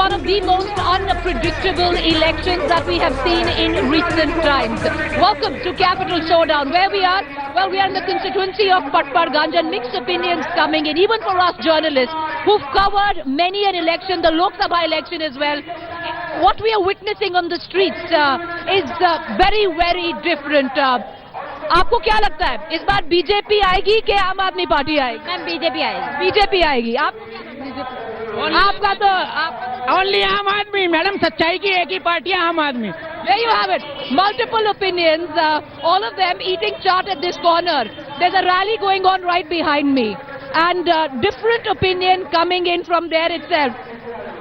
one of the most unpredictable elections that we have seen in recent times. Welcome to Capital Showdown. Where we are? Well, we are in the constituency of Patparganj, and mixed opinions coming in, even for us journalists who've covered many an election, the Lok Sabha election as well. What we are witnessing on the streets is very, very different. आपको क्या लगता है इस बार BJP आएगी कि आम आदमी party आएगी? मैम बीजेपी आएगी। बीजेपी आएगी। आपका तो ओनली आम आदमी मैडम, सच्चाई की एक ही पार्टी है आम आदमी। There you have it. Multiple opinions, all of them eating chaat at this corner. There's a rally going on right behind me, and different opinion coming in from there itself.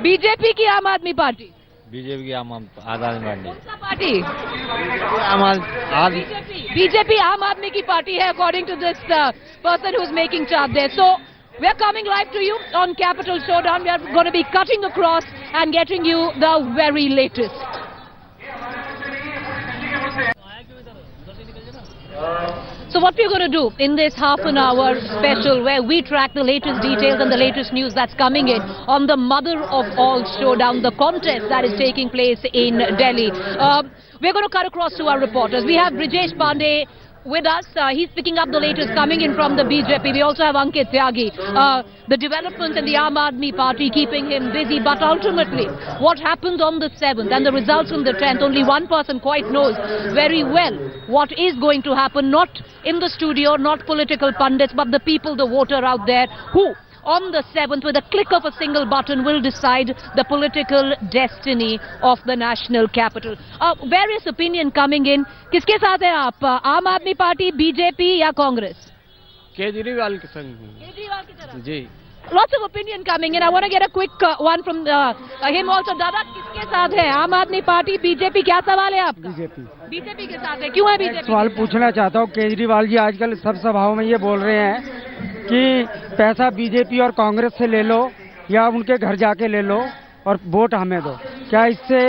BJP की आम आदमी party? BJP की आम आदमी party? BJP आम आदमी की party है, according to this person who's making chart there. So we are coming live to you on Capital Showdown. We are going to be cutting across and getting you the very latest. So what we're going to do in this half an hour special, where we track the latest details and the latest news that's coming in on the mother of all showdown, the contest that is taking place in Delhi. We're going to cut across to our reporters. We have Brijesh Pandey with us. He's picking up the latest coming in from the BJP. We also have Ankit Tyagi. The developments in the Aam Aadmi Party keeping him busy. But ultimately, what happened on the 7th and the results on the 10th, only one person quite knows very well what is going to happen. Not in the studio, not political pundits, but the people, the voter out there who on the 7th, with a click of a single button, will decide the political destiny of the national capital. Various opinion coming in. किसके साथ हैं आप? आम आदमी party, BJP या कांग्रेस? केजरीवाल के संग। केजरीवाल की तरफ? जी। Lots of opinion coming in. I want to get a quick one from him also. दादा किसके साथ है? आम आदमी पार्टी, बीजेपी? क्या सवाल है आपका? बीजेपी के साथ है। क्यों है बीजेपी? सवाल पूछना चाहता हूँ। केजरीवाल जी आजकल सब सभाओं में ये बोल रहे हैं कि पैसा बीजेपी और कांग्रेस से ले लो या उनके घर जाके ले लो और वोट हमें दो। क्या इससे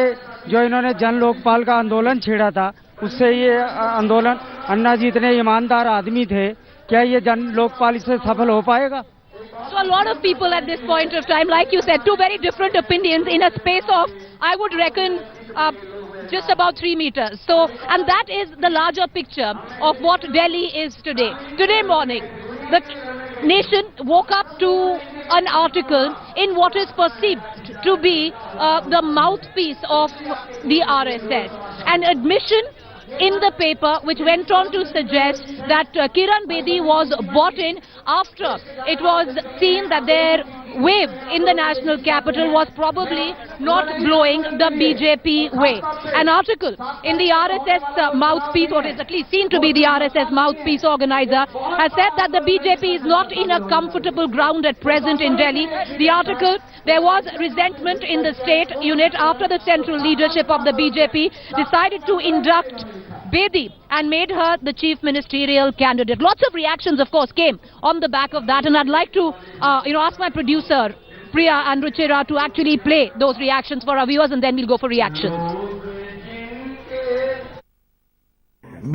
जो इन्होंने जन लोकपाल का आंदोलन छेड़ा था, उससे ये आंदोलन, अन्ना जी इतने ईमानदार आदमी थे, क्या ये जन लोकपाल इससे सफल हो पाएगा? So a lot of people at this point of time, like you said, two very different opinions in a space of, I would reckon, just about 3 meters. So, and that is the larger picture of what Delhi is today. Today morning, the nation woke up to an article in what is perceived to be the mouthpiece of the RSS. An admission in the paper which went on to suggest that Kiran Bedi was bought in after it was seen that their wave in the national capital was probably not blowing the BJP way. An article in the RSS mouthpiece, what is at least seen to be the RSS mouthpiece Organiser, has said that the BJP is not in a comfortable ground at present in Delhi. The article, there was resentment in the state unit after the central leadership of the BJP decided to induct Bedi and made her the chief ministerial candidate. Lots of reactions, of course, came on the back of that, and I'd like to, ask my producer, Priya and Ruchira, to actually play those reactions for our viewers, and then we'll go for reactions.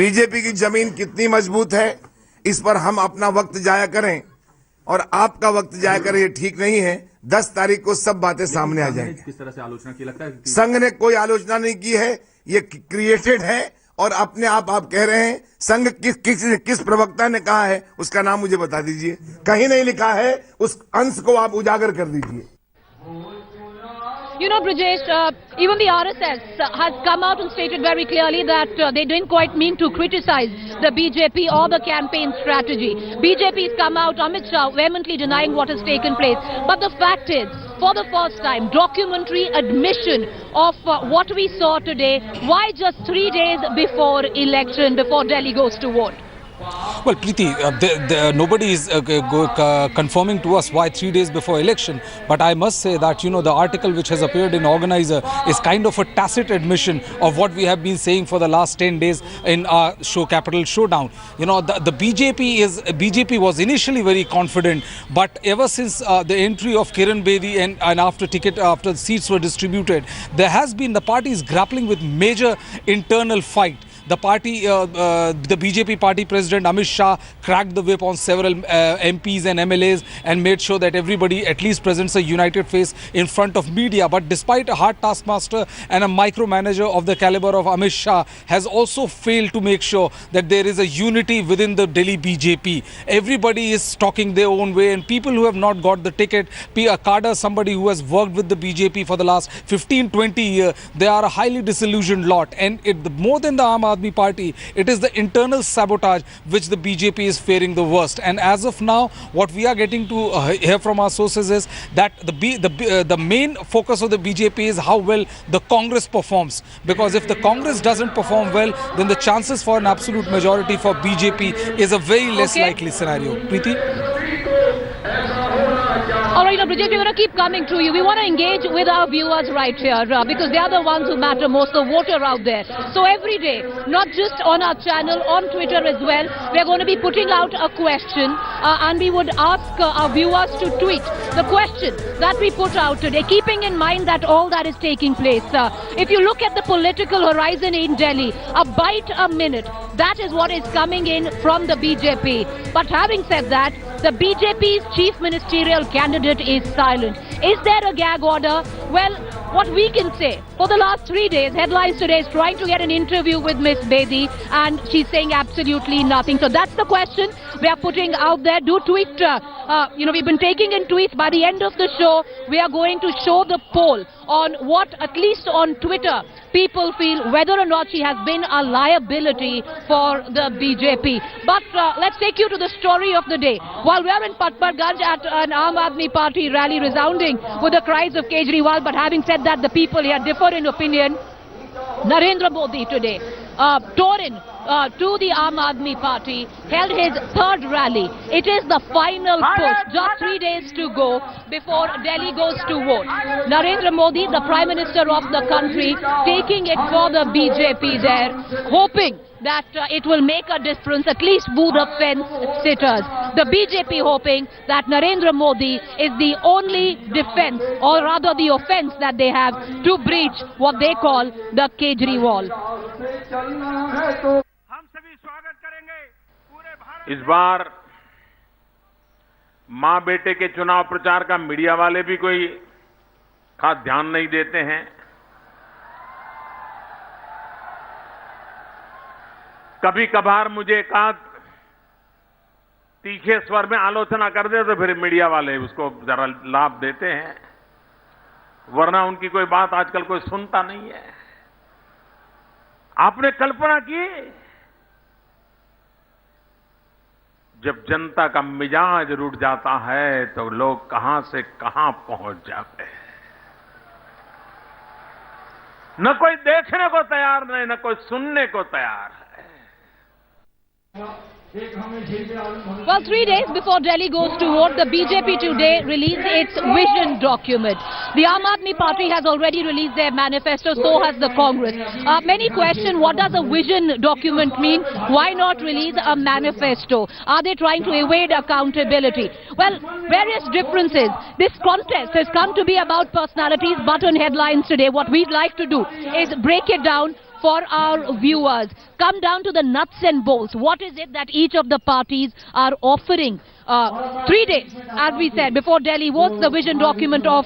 BJP की जमीन कितनी मजबूत है, इस पर हम अपना वक्त जाया करें और आपका वक्त जाया करें, ये ठीक नहीं है। 10 तारीख को सब बातें सामने आ जाएंगी। किस तरह से आलोचना की लगता है? संघ ने कोई आलोचना नहीं की है, ये क्रिएटेड है और अपने आप कह रहे हैं। संघ किस प्रवक्ता ने कहा है, उसका नाम मुझे बता दीजिए। कहीं नहीं लिखा है, उस अंश को आप उजागर कर दीजिए। You know, Brijesh, even the RSS has come out and stated very clearly that they didn't quite mean to criticize the BJP or the campaign strategy. BJP has come out, Amit Shah, vehemently denying what has taken place. But the fact is, for the first time, documentary admission of what we saw today. Why just 3 days before election, before Delhi goes to vote? Well, Preeti, nobody is confirming to us why 3 days before election. But I must say that, the article which has appeared in Organiser is kind of a tacit admission of what we have been saying for the last 10 days in our Capital Showdown. The BJP was initially very confident, but ever since the entry of Kiran Bedi and after the seats were distributed, the party is grappling with major internal fight. the BJP party president Amit Shah cracked the whip on several MPs and MLAs and made sure that everybody at least presents a united face in front of media. But despite a hard taskmaster and a micromanager of the caliber of Amit Shah has also failed to make sure that there is a unity within the Delhi BJP. Everybody is talking their own way, and people who have not got the ticket, a cadre, somebody who has worked with the BJP for the last 15-20 years, they are a highly disillusioned lot. And more than the Aam Aadmi Party, it is the internal sabotage which the BJP is faring the worst. And as of now, what we are getting to hear from our sources is that the main focus of the BJP is how well the Congress performs. Because if the Congress doesn't perform well, then the chances for an absolute majority for BJP is a very less likely scenario. Preeti? All right, Bridget, we're going to keep coming to you. We want to engage with our viewers right here because they are the ones who matter most, the voter out there. So every day, not just on our channel, on Twitter as well, we're going to be putting out a question and we would ask our viewers to tweet the question that we put out today, keeping in mind that all that is taking place. If you look at the political horizon in Delhi, a bite a minute, that is what is coming in from the BJP. But having said that, the BJP's chief ministerial candidate is silent. Is there a gag order? Well, what we can say, for the last 3 days, Headlines Today is trying to get an interview with Miss Bedi and she's saying absolutely nothing. So that's the question we are putting out there. Do tweet, we've been taking in tweets. By the end of the show, we are going to show the poll on what, at least on Twitter, people feel whether or not she has been a liability for the BJP. But let's take you to the story of the day. While we are in Patparganj at an Aam Aadmi Party rally resounding with the cries of Kejriwal, but having said that, the people here differ in opinion. Narendra Modi today tore in to the Aam Aadmi Party, held his third rally. It is the final push. Just 3 days to go before Delhi goes to vote. Narendra Modi, the Prime Minister of the country, taking it for the BJP there, hoping that it will make a difference, at least boo the fence sitters. The BJP hoping that Narendra Modi is the only defense, or rather the offense that they have to breach what they call the Kejriwal. इस बार मां बेटे के चुनाव प्रचार का media वाले भी कोई खास ध्यान नहीं देते हैं। कभी कभार मुझे एकाध तीखे स्वर में आलोचना कर दे तो फिर मीडिया वाले उसको जरा लाभ देते हैं, वरना उनकी कोई बात आजकल कोई सुनता नहीं है। आपने कल्पना की जब जनता का मिजाज रूठ जाता है तो लोग कहां से कहां पहुंच जाते हैं। न कोई देखने को तैयार नहीं, न कोई सुनने को तैयार है। Well, 3 days before Delhi goes to vote, the BJP today released its vision document. The Aam Aadmi Party has already released their manifesto, so has the Congress. Many question, what does a vision document mean? Why not release a manifesto? Are they trying to evade accountability? Well, various differences. This contest has come to be about personalities, but on Headlines Today, what we'd like to do is break it down for our viewers. Come down to the nuts and bolts. What is it that each of the parties are offering? 3 days, as we said, before Delhi votes, the vision document of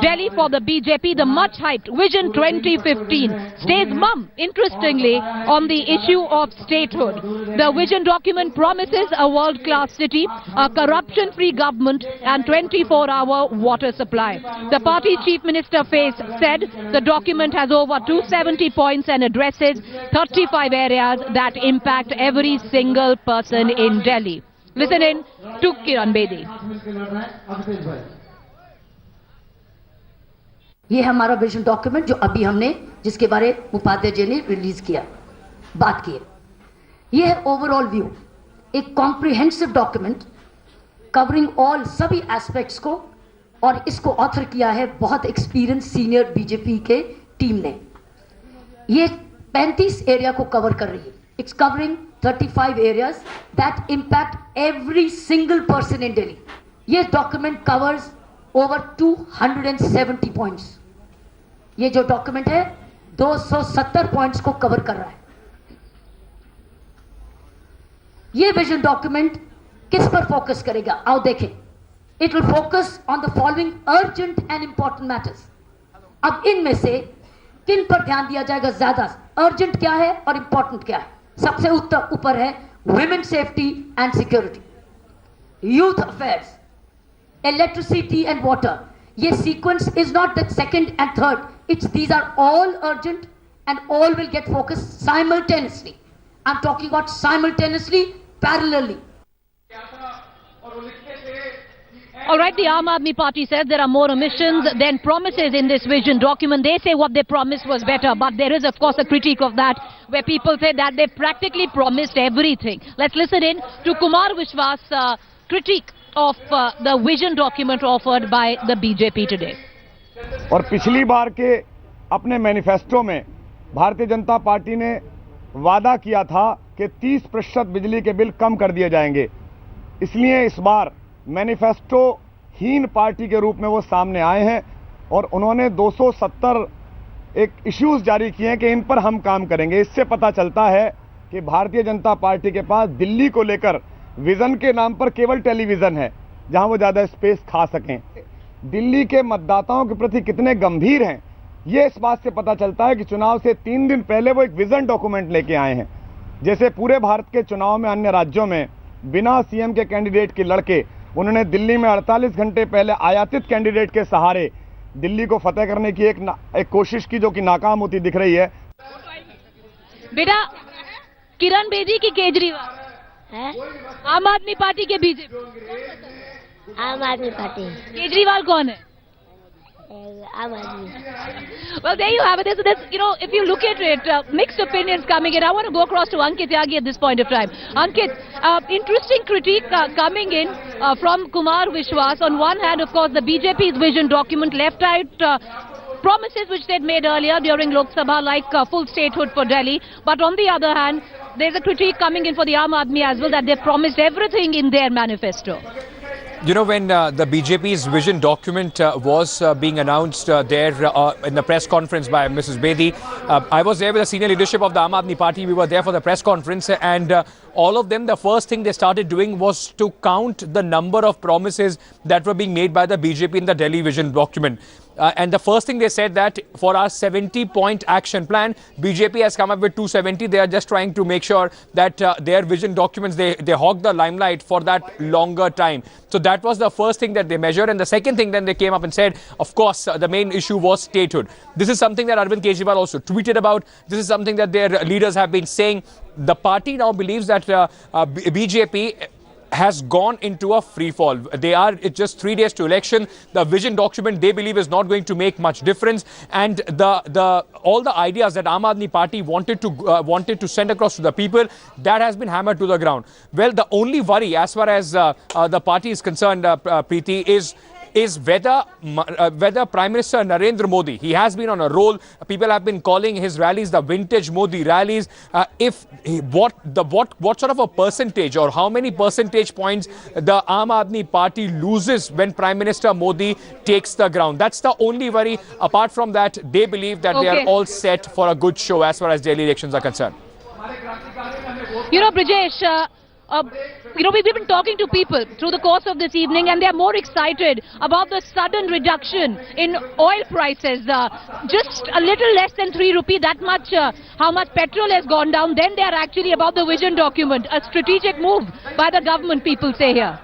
Delhi for the BJP, the much-hyped Vision 2015, stays mum, interestingly, on the issue of statehood. The vision document promises a world-class city, a corruption-free government, and 24-hour water supply. The party's chief minister said the document has over 270 points and addresses 35 areas that impact every single person in Delhi. Listen in to Kiran Bedi. ये है हमारा vision document जो अभी हमने जिसके बारे उपाध्याय जी ने release किया, बात की। ये है ओवरऑल व्यू, एक कॉम्प्रिहेंसिव डॉक्यूमेंट कवरिंग ऑल सभी एस्पेक्ट्स को, और इसको ऑथर किया है बहुत एक्सपीरियंस सीनियर बीजेपी के टीम ने। ये 35 एरिया को कवर कर रही है। It's covering 35 areas that impact every single person in Delhi. ये document covers over 270 points. ये जो document है 270 points को cover कर रहा है। ये विजन डॉक्यूमेंट किस पर फोकस करेगा, आओ देखें. It will focus on the following urgent and important matters. अब इनमें से किन पर ध्यान दिया जाएगा ज्यादा, अर्जेंट क्या है और इंपॉर्टेंट क्या है. सबसे ऊपर है women safety and security, youth affairs, electricity and water. Ye sequence is not the second and third, these are all urgent and all will get focused simultaneously. I'm talking about simultaneously, parallelly. All right, the Aam Aadmi Party says there are more omissions than promises in this vision document. They say what they promised was better, but there is, of course, a critique of that, where people say that they practically promised everything. Let's listen in to Kumar Vishwas' critique of the vision document offered by the BJP today. और पिछली बार के अपने manifesto में Bharatiya Janata party ने वादा किया था कि 30% बिजली के बिल कम कर दिए जाएंगे. इसलिए इस बार मैनिफेस्टो हीन पार्टी के रूप में वो सामने आए हैं और उन्होंने 270 एक इश्यूज जारी किए हैं कि इन पर हम काम करेंगे. इससे पता चलता है कि भारतीय जनता पार्टी के पास दिल्ली को लेकर विजन के नाम पर केवल टेलीविजन है जहां वो ज़्यादा स्पेस खा सकें. दिल्ली के मतदाताओं के प्रति कितने गंभीर हैं ये इस बात से पता चलता है कि चुनाव से 3 दिन पहले वो एक विजन डॉक्यूमेंट लेके आए हैं. जैसे पूरे भारत के चुनाव में अन्य राज्यों में बिना सीएम के कैंडिडेट के लड़के उन्होंने दिल्ली में 48 घंटे पहले आयातित कैंडिडेट के सहारे दिल्ली को फतेह करने की एक कोशिश की जो कि नाकाम होती दिख रही है. बेटा किरण बेदी की केजरीवाल है, आम आदमी पार्टी के बीजेपी, आम आदमी पार्टी. केजरीवाल कौन है? आम आदमी. Well, there you have it. There's, you know, if you look at it, mixed opinions coming in. I want to go across to Ankit Tyagi at this point of time. Ankit, interesting critique coming in from Kumar Vishwas. On one hand, of course, the BJP's vision document left out promises which they'd made earlier during Lok Sabha, like full statehood for Delhi. But on the other hand, there's a critique coming in for the Aam Aadmi as well, that they've promised everything in their manifesto. You know, when the BJP's vision document was being announced there in the press conference by Mrs. Bedi, I was there with the senior leadership of the Aam Aadmi Party. We were there for the press conference, and all of them, the first thing they started doing was to count the number of promises that were being made by the BJP in the Delhi vision document. And the first thing they said that for our 70-point action plan, BJP has come up with 270. They are just trying to make sure that their vision documents, they hog the limelight for that longer time. So that was the first thing that they measured. And the second thing then they came up and said, of course, the main issue was statehood. This is something that Arvind Kejriwal also tweeted about. This is something that their leaders have been saying. The party now believes that BJP has gone into a free fall. It's just 3 days to election. The vision document, they believe, is not going to make much difference. And all the ideas that Aam Aadmi Party wanted to send across to the people, that has been hammered to the ground. Well, the only worry as far as the party is concerned, Preeti, is whether Prime Minister Narendra Modi, he has been on a roll. People have been calling his rallies the vintage Modi rallies. What sort of a percentage or how many percentage points the Aam Aadmi Party loses when Prime Minister Modi takes the ground? That's the only worry. Apart from that, they believe that they are all set for a good show as far as Delhi elections are concerned. You know, Brijesh, we've been talking to people through the course of this evening, and they're more excited about the sudden reduction in oil prices. Just a little less than 3 rupee, that much, how much petrol has gone down. Then they are actually about the vision document, a strategic move by the government, people say here.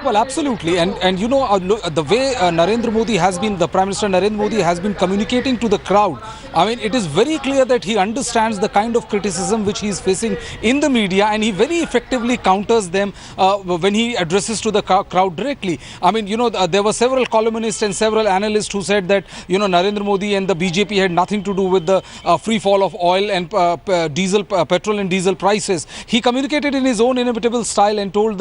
Well, absolutely. And you know, the way Narendra Modi has been, the Prime Minister Narendra Modi has been communicating to the crowd. I mean, it is very clear that he understands the kind of criticism which he is facing in the media, and he very effectively counters them when he addresses to the crowd directly. I mean, you know, there were several columnists and several analysts who said that, you know, Narendra Modi and the BJP had nothing to do with the free fall of oil and petrol and diesel prices. He communicated in his own inimitable style and told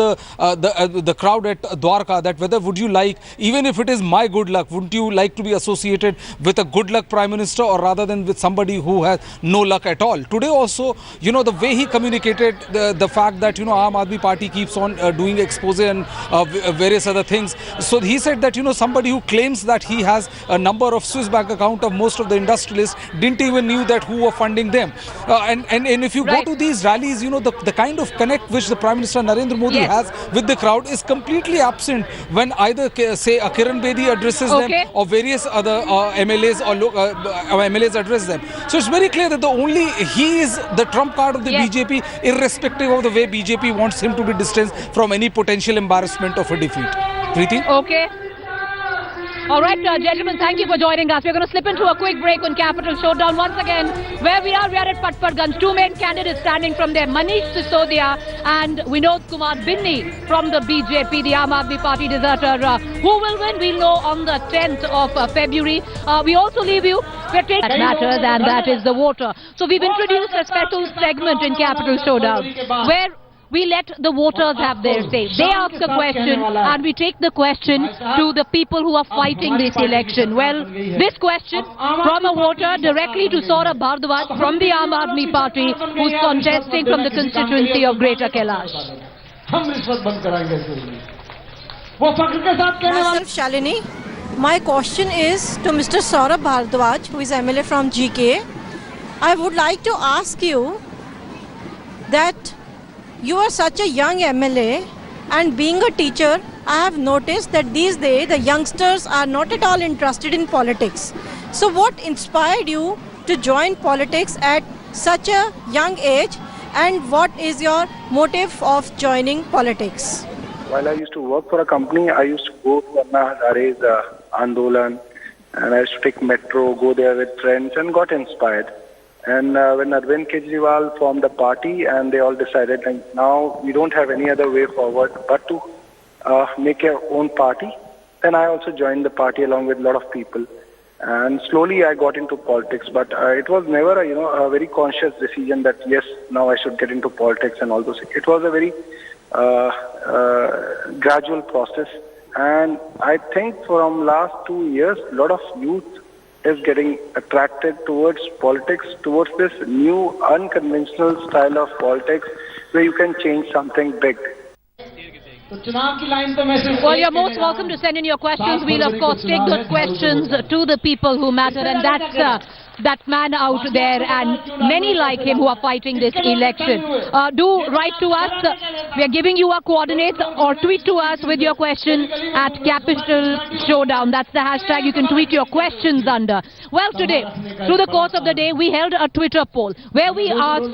the crowd at Dwarka that whether would you like, even if it is my good luck, wouldn't you like to be associated with a good luck Prime Minister or rather than with somebody who has no luck at all? Today also, you know, the way he communicated the fact that, you know, Aam Aadmi Party keeps on doing expose and various other things. So he said that, you know, somebody who claims that he has a number of Swiss bank account of most of the industrialists didn't even knew that who were funding them. And if you go to these rallies, you know, the kind of connect which the Prime Minister Narendra Modi has with the crowd is completely absent when either say a Kiran Bedi addresses them or various other MLAs or MLAs address them. So it's very clear that he is the trump card of the BJP, irrespective of the way BJP wants him to be distanced from any potential embarrassment of a defeat. Preeti? Okay. All right, gentlemen, thank you for joining us. We're going to slip into a quick break on Capital Showdown. Once again, where we are at Patparganj. Two main candidates standing from there, Manish Sisodia and Vinod Kumar Binni from the BJP, the Aam Aadmi Party deserter. Who will win? We'll know on the 10th of February. We also leave you with what matters, and that is the voter. So we've introduced a special segment in Capital Showdown where we let the voters have their say. They ask a question and we take the question to the people who are fighting this election. Well, this question from a voter directly to Saurabh Bhardwaj from the Aam Aadmi Party, who's contesting from the constituency of Greater Kailash. Myself, Shalini. My question is to Mr. Saurabh Bhardwaj, who is MLA from GK. I would like to ask you that you are such a young MLA, and being a teacher, I have noticed that these days the youngsters are not at all interested in politics. So what inspired you to join politics at such a young age, and what is your motive of joining politics? While I used to work for a company, I used to go to Anna Hazare's Andolan, and I used to take metro, go there with friends and got inspired. And when Arvind Kejriwal formed a party and they all decided that now we don't have any other way forward but to make our own party, then I also joined the party along with a lot of people. And slowly I got into politics, but it was never a very conscious decision that yes, now I should get into politics and all those things. It was a very gradual process. And I think from last 2 years, a lot of youth is getting attracted towards politics, towards this new unconventional style of politics where you can change something big. Well, you're most welcome to send in your questions. We'll, of course, take those questions to the people who matter, and that's that man out there and many like him who are fighting this election. Do write to us. We are giving you our coordinates, or tweet to us with your question at Capital Showdown. That's the hashtag you can tweet your questions under. Well, today, through the course of the day, we held a Twitter poll where we asked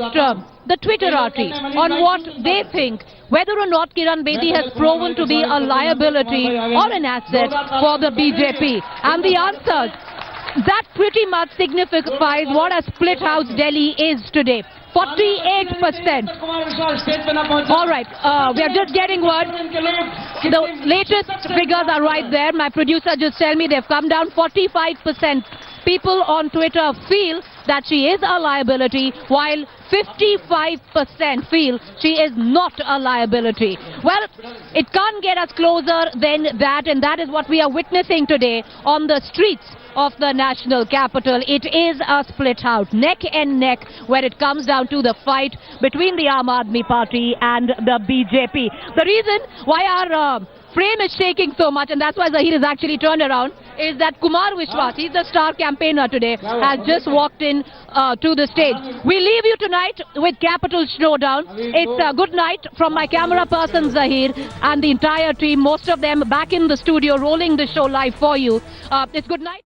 the Twitterati on what they think, whether or not Kiran Bedi has proven to be a liability or an asset for the BJP. And the answers, that pretty much signifies what a split house Delhi is today. 48%. All right, we are just getting word. The latest figures are right there. My producer just tell me they've come down. 45% people on Twitter feel that she is a liability, while 55% feel she is not a liability. Well, it can't get us closer than that, and that is what we are witnessing today on the streets of the national capital. It is a split house, neck and neck, where it comes down to the fight between the Aam Aadmi Party and the BJP. The reason why our frame is shaking so much, and that's why Zahir is actually turned around, is that Kumar Vishwas, he's the star campaigner today, has just walked in to the stage. We leave you tonight with Capital Showdown. It's a good night from my camera person Zahir and the entire team, most of them back in the studio rolling the show live for you. It's good night.